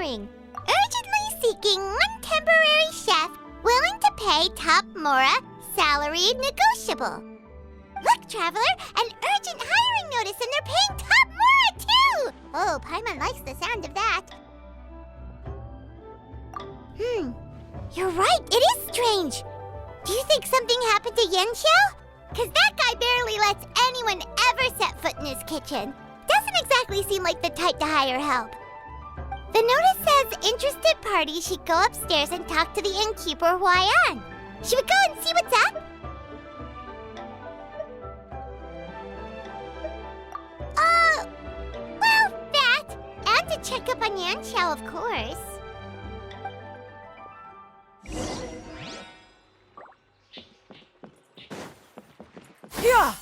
hiring. Urgently seeking one temporary chef willing to pay top Mora, salary negotiable. Look, Traveler, an urgent hiring notice and they're paying top Mora too! Oh, Paimon likes the sound of that. You're right, it is strange. Do you think something happened to Yenshao? Cause that guy barely lets anyone ever set foot in his kitchen. Doesn't exactly seem like the type to hire help. The notice says interested parties should go upstairs and talk to the innkeeper Huayan. Should we go and see what's up? Well, that. And to check up on Yanxiao, of course. Yeah!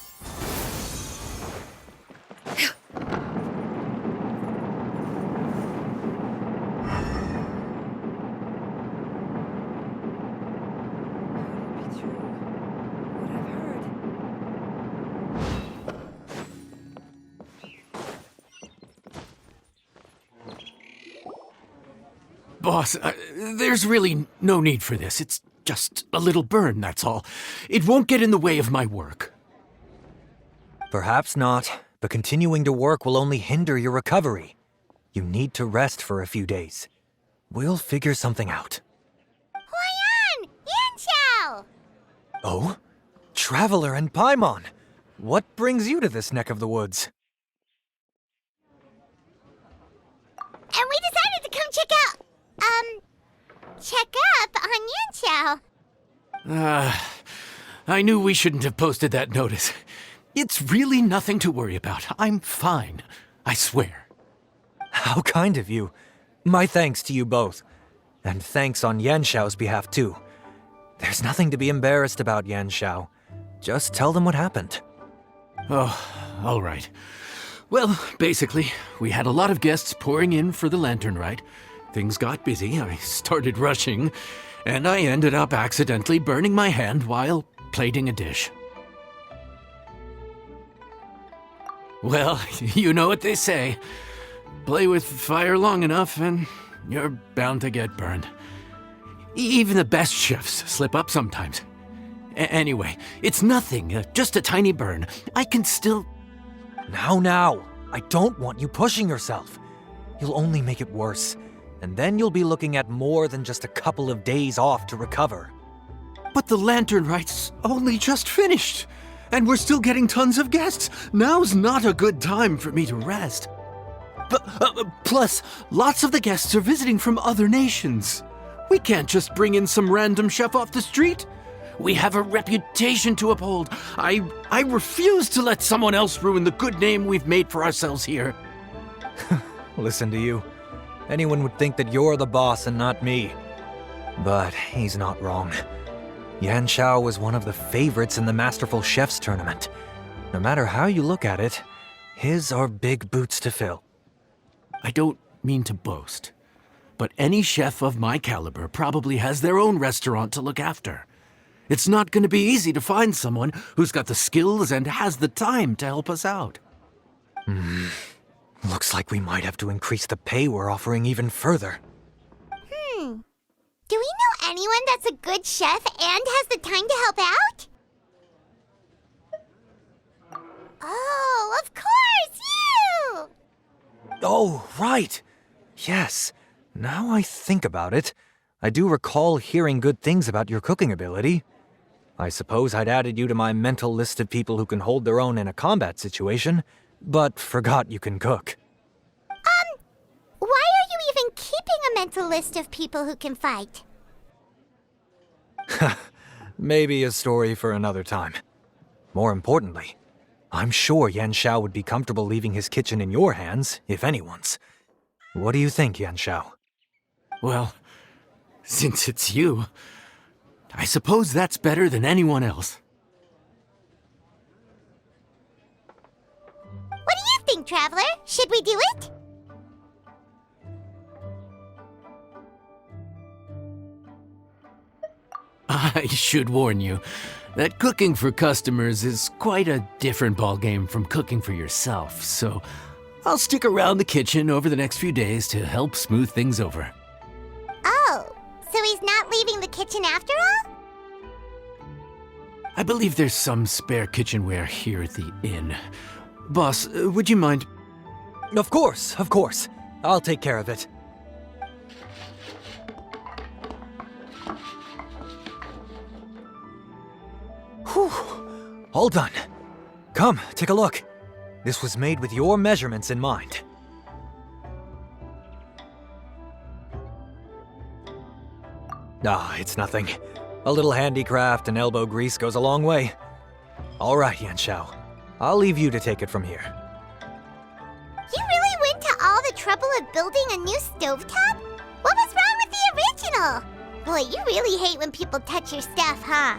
Boss, there's really no need for this. It's just a little burn, that's all. It won't get in the way of my work. Perhaps not, but continuing to work will only hinder your recovery. You need to rest for a few days. We'll figure something out. Huayan! Yanxiao! Oh? Traveler and Paimon! What brings you to this neck of the woods? And we decided to come check up on Yanxiao. I knew we shouldn't have posted that notice. It's really nothing to worry about. I'm fine. I swear. How kind of you. My thanks to you both. And thanks on Yanxiao's behalf, too. There's nothing to be embarrassed about, Yanxiao. Just tell them what happened. Oh, all right. Well, basically, we had a lot of guests pouring in for the lantern ride. Things got busy, I started rushing, and I ended up accidentally burning my hand while plating a dish. Well, you know what they say. Play with fire long enough and you're bound to get burned. Even the best chefs slip up sometimes. Anyway, it's nothing, just a tiny burn. I can still... Now, I don't want you pushing yourself. You'll only make it worse, and then you'll be looking at more than just a couple of days off to recover. But the lantern ride's only just finished, and we're still getting tons of guests. Now's not a good time for me to rest. Plus, lots of the guests are visiting from other nations. We can't just bring in some random chef off the street. We have a reputation to uphold. I refuse to let someone else ruin the good name we've made for ourselves here. Listen to you. Anyone would think that you're the boss and not me. But he's not wrong. Yanxiao was one of the favorites in the Masterful Chefs tournament. No matter how you look at it, his are big boots to fill. I don't mean to boast, but any chef of my caliber probably has their own restaurant to look after. It's not going to be easy to find someone who's got the skills and has the time to help us out. Looks like we might have to increase the pay we're offering even further. Do we know anyone that's a good chef and has the time to help out? Oh, of course, you! Oh, right. Yes. Now I think about it, I do recall hearing good things about your cooking ability. I suppose I'd added you to my mental list of people who can hold their own in a combat situation, but forgot you can cook. Why are you even keeping a mental list of people who can fight? Maybe a story for another time. More importantly, I'm sure Yanxiao would be comfortable leaving his kitchen in your hands, if anyone's. What do you think, Yanxiao? Well, since it's you, I suppose that's better than anyone else. What do you think, Traveler? Should we do it? I should warn you that cooking for customers is quite a different ballgame from cooking for yourself, so I'll stick around the kitchen over the next few days to help smooth things over. Oh, so he's not leaving the kitchen after all? I believe there's some spare kitchenware here at the inn. Boss, would you mind? Of course, of course. I'll take care of it. Whew. All done. Come, take a look. This was made with your measurements in mind. Ah, it's nothing. A little handicraft and elbow grease goes a long way. All right, Yanxiao. I'll leave you to take it from here. You really went to all the trouble of building a new stovetop? What was wrong with the original? Boy, you really hate when people touch your stuff, huh?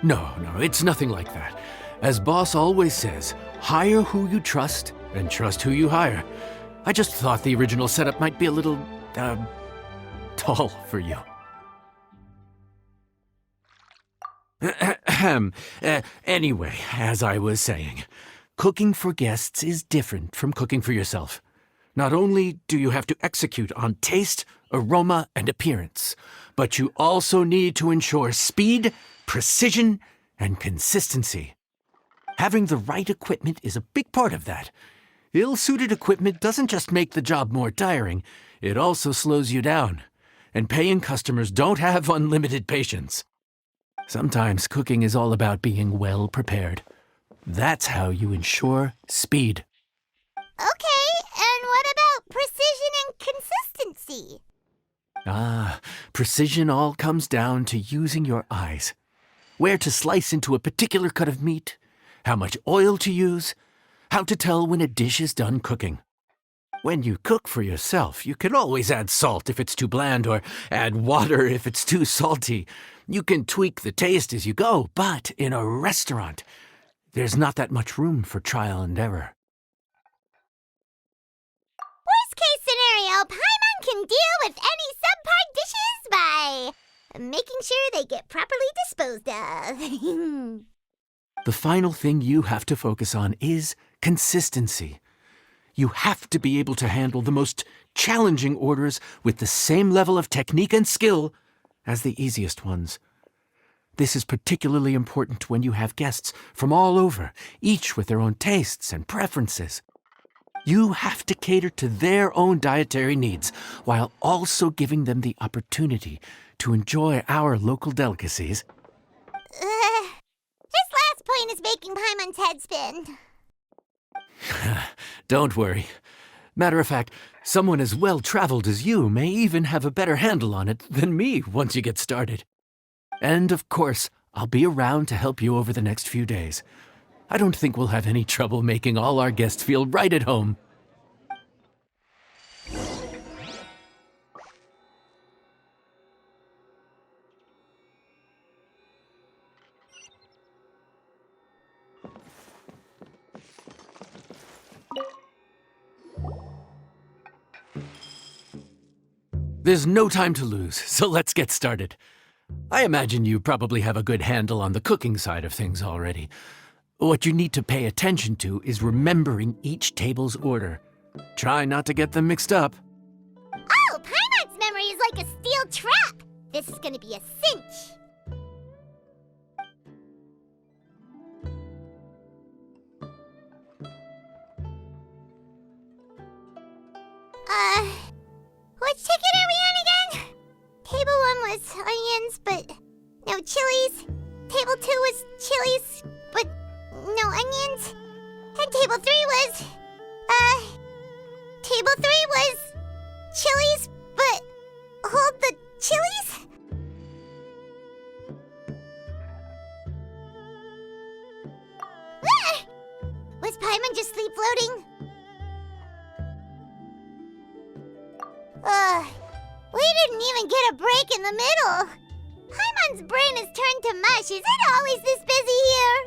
No, it's nothing like that. As boss always says, hire who you trust and trust who you hire. I just thought the original setup might be a little, tall for you. Anyway, as I was saying, cooking for guests is different from cooking for yourself. Not only do you have to execute on taste, aroma, and appearance, but you also need to ensure speed, precision, and consistency. Having the right equipment is a big part of that. Ill-suited equipment doesn't just make the job more tiring, it also slows you down. And paying customers don't have unlimited patience. Sometimes cooking is all about being well prepared. That's how you ensure speed. Okay, and what about precision and consistency? Precision all comes down to using your eyes. Where to slice into a particular cut of meat, how much oil to use, how to tell when a dish is done cooking. When you cook for yourself, you can always add salt if it's too bland or add water if it's too salty. You can tweak the taste as you go, but in a restaurant, there's not that much room for trial and error. Worst case scenario, Paimon can deal with any subpar dishes by making sure they get properly disposed of. The final thing you have to focus on is consistency. You have to be able to handle the most challenging orders with the same level of technique and skill as the easiest ones. This is particularly important when you have guests from all over, each with their own tastes and preferences. You have to cater to their own dietary needs while also giving them the opportunity to enjoy our local delicacies. This last point is making Paimon's head spin. Don't worry. Matter of fact, someone as well-traveled as you may even have a better handle on it than me once you get started. And of course, I'll be around to help you over the next few days. I don't think we'll have any trouble making all our guests feel right at home. There's no time to lose, so let's get started. I imagine you probably have a good handle on the cooking side of things already. What you need to pay attention to is remembering each table's order. Try not to get them mixed up. Oh, Paimon's memory is like a steel trap. This is gonna be a cinch. Which ticket are we on again? Table 1 was onions, but no chilies. Table 2 was chilies, but no onions. And table 3 was, table 3 was chilies, but hold the chilies? Ah! Was Paimon just sleep floating? We didn't even get a break in the middle. Paimon's brain has turned to mush. Is it always this busy here?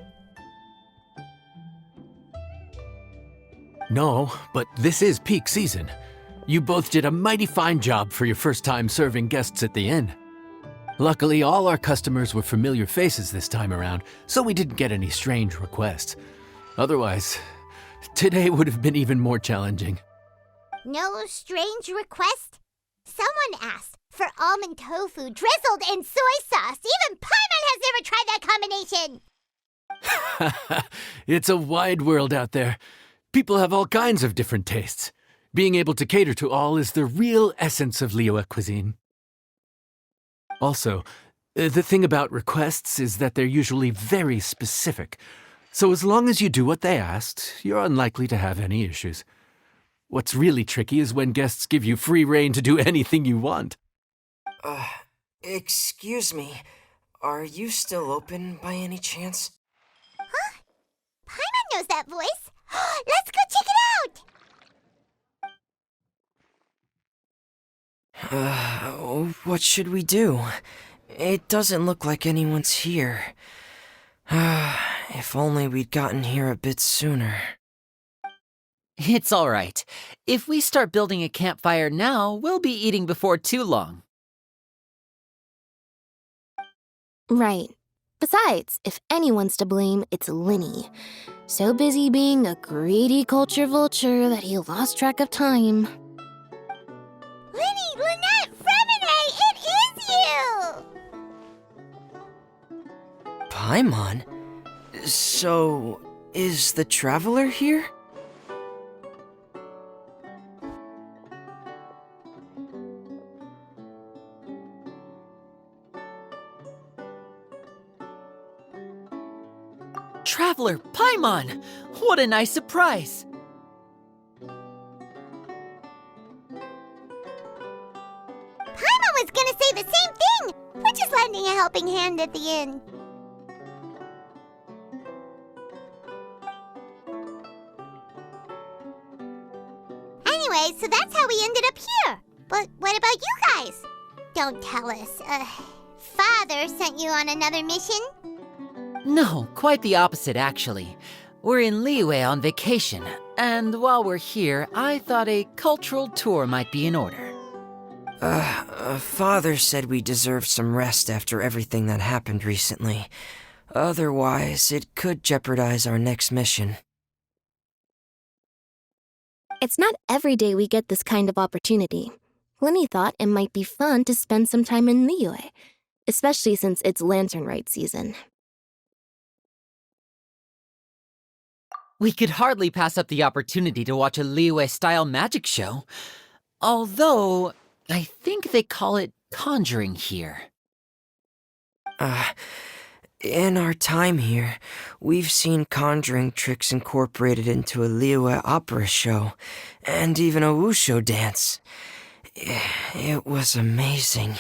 No, but this is peak season. You both did a mighty fine job for your first time serving guests at the inn. Luckily, all our customers were familiar faces this time around, so we didn't get any strange requests. Otherwise, Today would have been even more challenging. No strange request? Someone asked for almond tofu drizzled in soy sauce. Even Paimon has never tried that combination. It's a wide world out there. People have all kinds of different tastes. Being able to cater to all is the real essence of Liyue cuisine. Also, the thing about requests is that they're usually very specific. So as long as you do what they asked, you're unlikely to have any issues. What's really tricky is when guests give you free rein to do anything you want. Excuse me. Are you still open by any chance? Paimon knows that voice. Let's go check it out. What should we do? It doesn't look like anyone's here. If only we'd gotten here a bit sooner. It's all right. If we start building a campfire now, we'll be eating before too long. Right. Besides, if anyone's to blame, it's Linny. So busy being a greedy culture vulture that he lost track of time. Linny, Lynette, Fremine, it is you! Paimon? So, is the Traveler here? Traveler, Paimon! What a nice surprise! Paimon was gonna say the same thing! We're just lending a helping hand at the end. Anyway, so that's how we ended up here. But what about you guys? Don't tell us. Father sent you on another mission? No, quite the opposite, actually. We're in Liyue on vacation, and while we're here, I thought a cultural tour might be in order. Father said we deserve some rest after everything that happened recently. Otherwise, it could jeopardize our next mission. It's not every day we get this kind of opportunity. Linny thought it might be fun to spend some time in Liyue, especially since it's Lantern Rite season. We could hardly pass up the opportunity to watch a Liyue-style magic show. Although, I think they call it conjuring here. In our time here, we've seen conjuring tricks incorporated into a Liyue opera show, and even a wushu dance. It was amazing.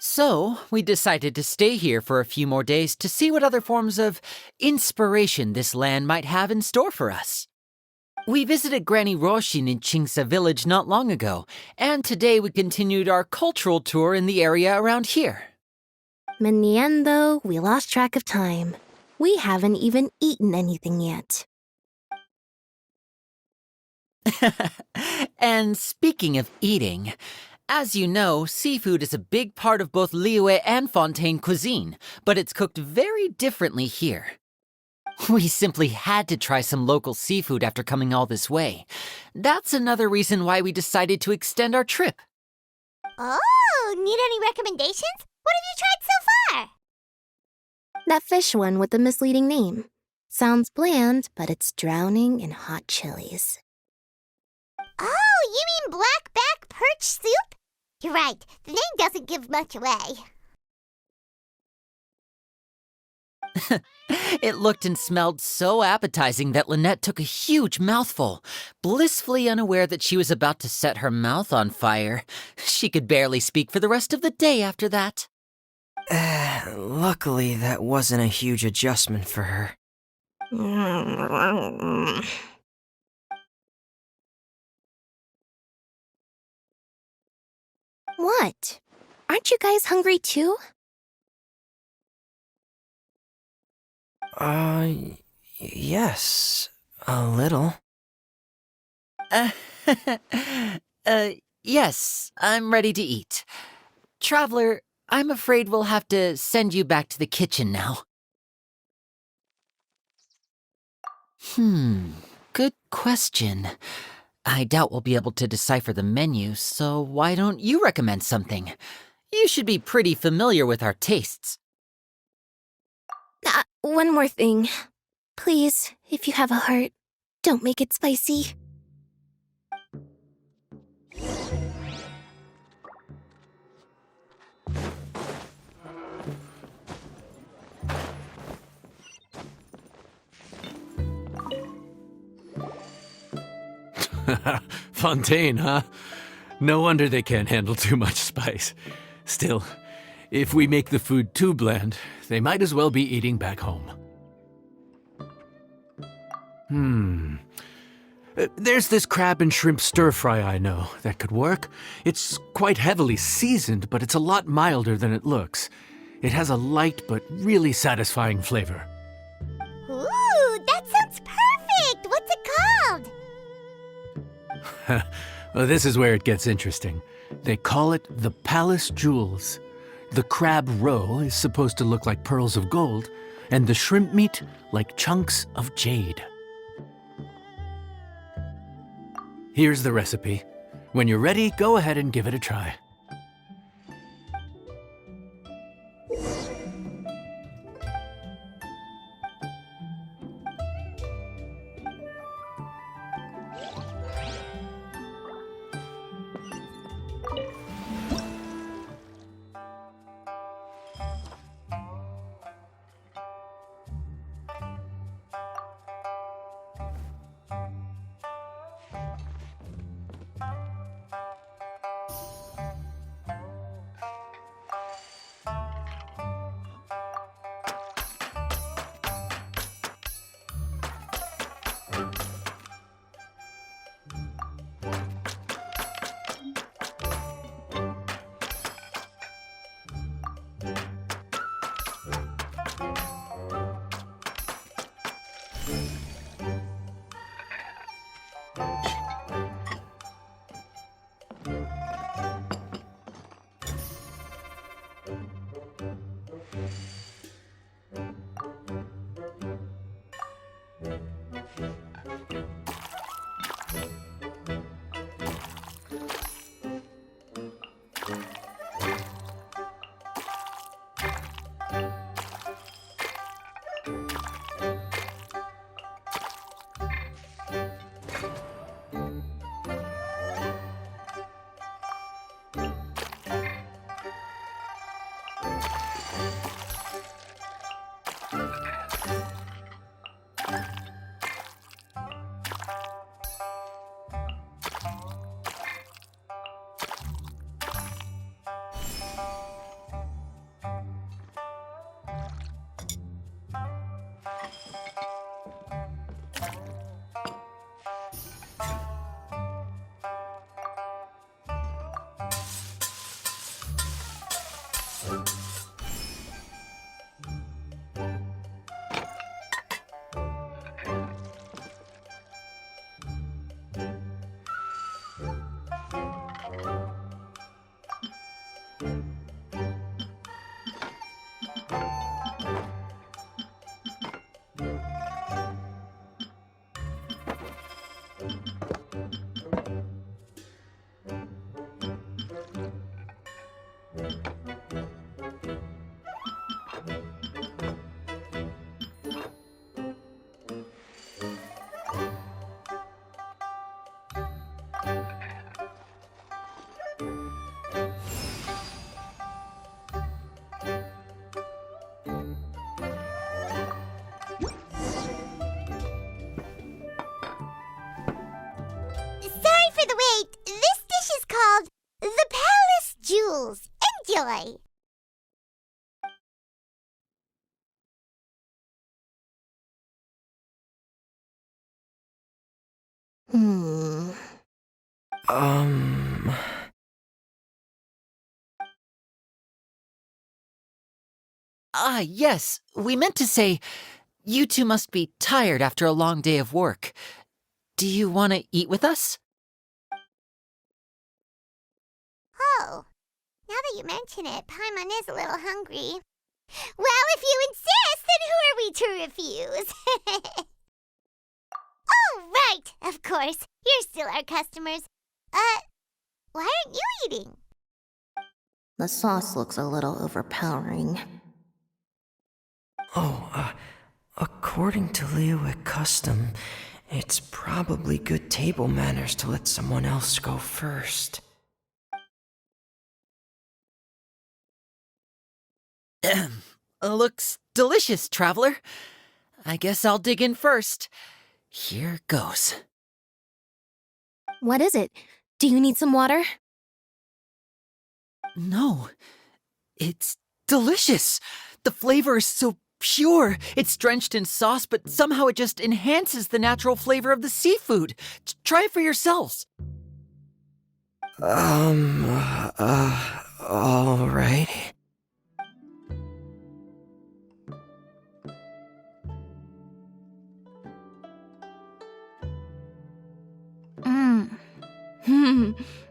So, we decided to stay here for a few more days to see what other forms of inspiration this land might have in store for us. We visited Granny Roshin in Chingsa village not long ago, and today we continued our cultural tour in the area around here. In the end, though, we lost track of time. We haven't even eaten anything yet. And speaking of eating, as you know, seafood is a big part of both Liyue and Fontaine cuisine, but it's cooked very differently here. We simply had to try some local seafood after coming all this way. That's another reason why we decided to extend our trip. Oh, need any recommendations? What have you tried so far? That fish one with the misleading name. Sounds bland, but it's drowning in hot chilies. Oh, you mean blackback perch soup? You're right, the name doesn't give much away. It looked and smelled so appetizing that Lynette took a huge mouthful, blissfully unaware that she was about to set her mouth on fire. She could barely speak for the rest of the day after that. Luckily, that wasn't a huge adjustment for her. What? Aren't you guys hungry too? Yes, a little. Yes, I'm ready to eat. Traveler, I'm afraid we'll have to send you back to the kitchen now. Good question. I doubt we'll be able to decipher the menu, so why don't you recommend something? You should be pretty familiar with our tastes. One more thing. Please, if you have a heart, don't make it spicy. Fontaine, huh? No wonder they can't handle too much spice. Still, if we make the food too bland, they might as well be eating back home. There's this crab and shrimp stir-fry I know that could work. It's quite heavily seasoned, but it's a lot milder than it looks. It has a light but really satisfying flavor. Ooh, that sounds perfect! What's it called? Well, this is where it gets interesting. They call it the Palace Jewels. The crab roe is supposed to look like pearls of gold, and the shrimp meat like chunks of jade. Here's the recipe. When you're ready, go ahead and give it a try. Sorry for the wait. This dish is called the Palace Jewels. Enjoy! Hmm. Yes, we meant to say, you two must be tired after a long day of work. Do you want to eat with us? Oh, now that you mention it, Paimon is a little hungry. Well, if you insist, then who are we to refuse? Oh, right! Of course. You're still our customers. Why aren't you eating? The sauce looks a little overpowering. Oh, according to Liyue custom, it's probably good table manners to let someone else go first. Looks delicious, traveler. I guess I'll dig in first. Here goes. What is it? Do you need some water? No, it's delicious. The flavor is so pure. It's drenched in sauce, but somehow it just enhances the natural flavor of the seafood. Try it for yourselves. Alright.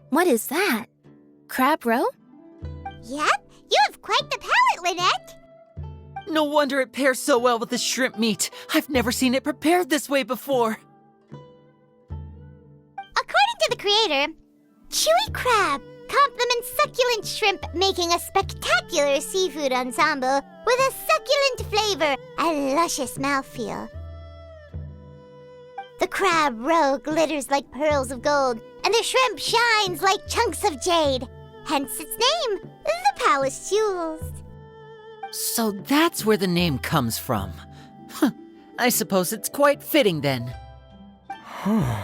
What is that? Crab roe? Yep, you have quite the palate, Lynette. No wonder it pairs so well with the shrimp meat. I've never seen it prepared this way before. According to the creator, chewy crab complements succulent shrimp, making a spectacular seafood ensemble with a succulent flavor and luscious mouthfeel. The crab roe glitters like pearls of gold, and the shrimp shines like chunks of jade. Hence its name, the Palace Jewels. So that's where the name comes from. I suppose it's quite fitting then. Huh.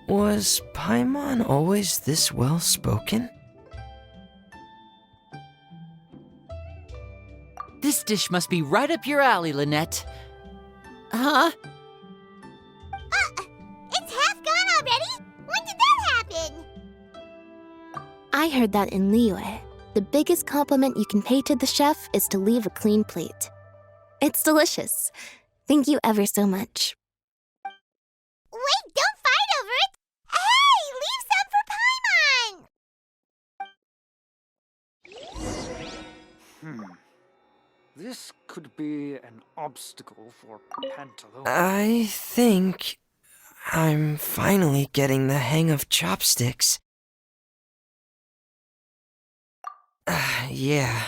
Was Paimon always this well-spoken? This dish must be right up your alley, Lynette. Huh? It's half gone already? When did that happen? I heard that in Liyue, the biggest compliment you can pay to the chef is to leave a clean plate. It's delicious. Thank you ever so much. Wait, don't fight over it! Hey, leave some for Paimon! This could be an obstacle for Pantaloon. I think I'm finally getting the hang of chopsticks. Yeah.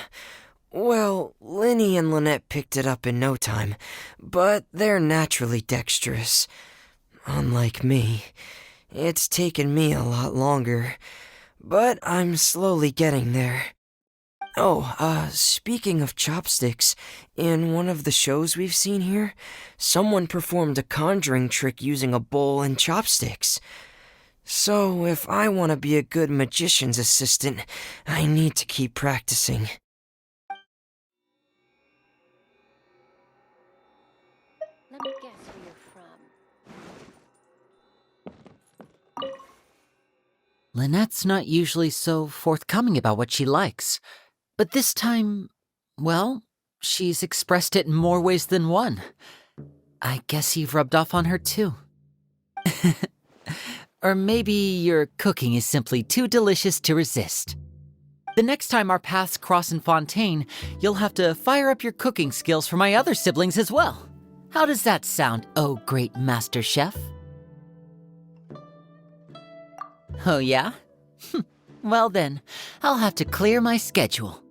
Well, Linny and Lynette picked it up in no time, but they're naturally dexterous. Unlike me, it's taken me a lot longer, but I'm slowly getting there. Oh, speaking of chopsticks, in one of the shows we've seen here, someone performed a conjuring trick using a bowl and chopsticks. So, if I want to be a good magician's assistant, I need to keep practicing. Let me guess where you're from. Lynette's not usually so forthcoming about what she likes. But this time, well, she's expressed it in more ways than one. I guess you've rubbed off on her too. Or maybe your cooking is simply too delicious to resist. The next time our paths cross in Fontaine, you'll have to fire up your cooking skills for my other siblings as well. How does that sound, oh great master chef? Oh yeah? Well then, I'll have to clear my schedule.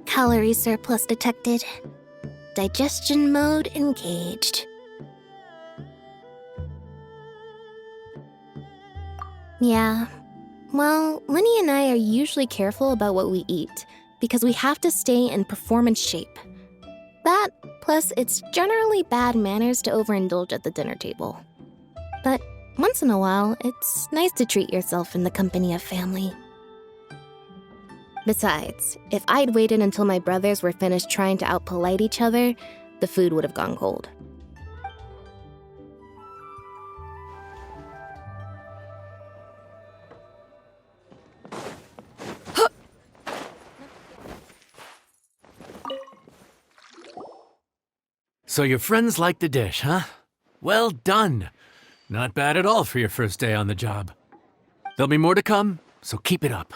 Calorie surplus detected. Digestion mode engaged. Yeah. Well, Linny and I are usually careful about what we eat because we have to stay in performance shape. That, plus it's generally bad manners to overindulge at the dinner table. But once in a while, it's nice to treat yourself in the company of family. Besides, if I'd waited until my brothers were finished trying to out-polite each other, the food would have gone cold. So your friends like the dish, huh? Well done. Not bad at all for your first day on the job. There'll be more to come, so keep it up.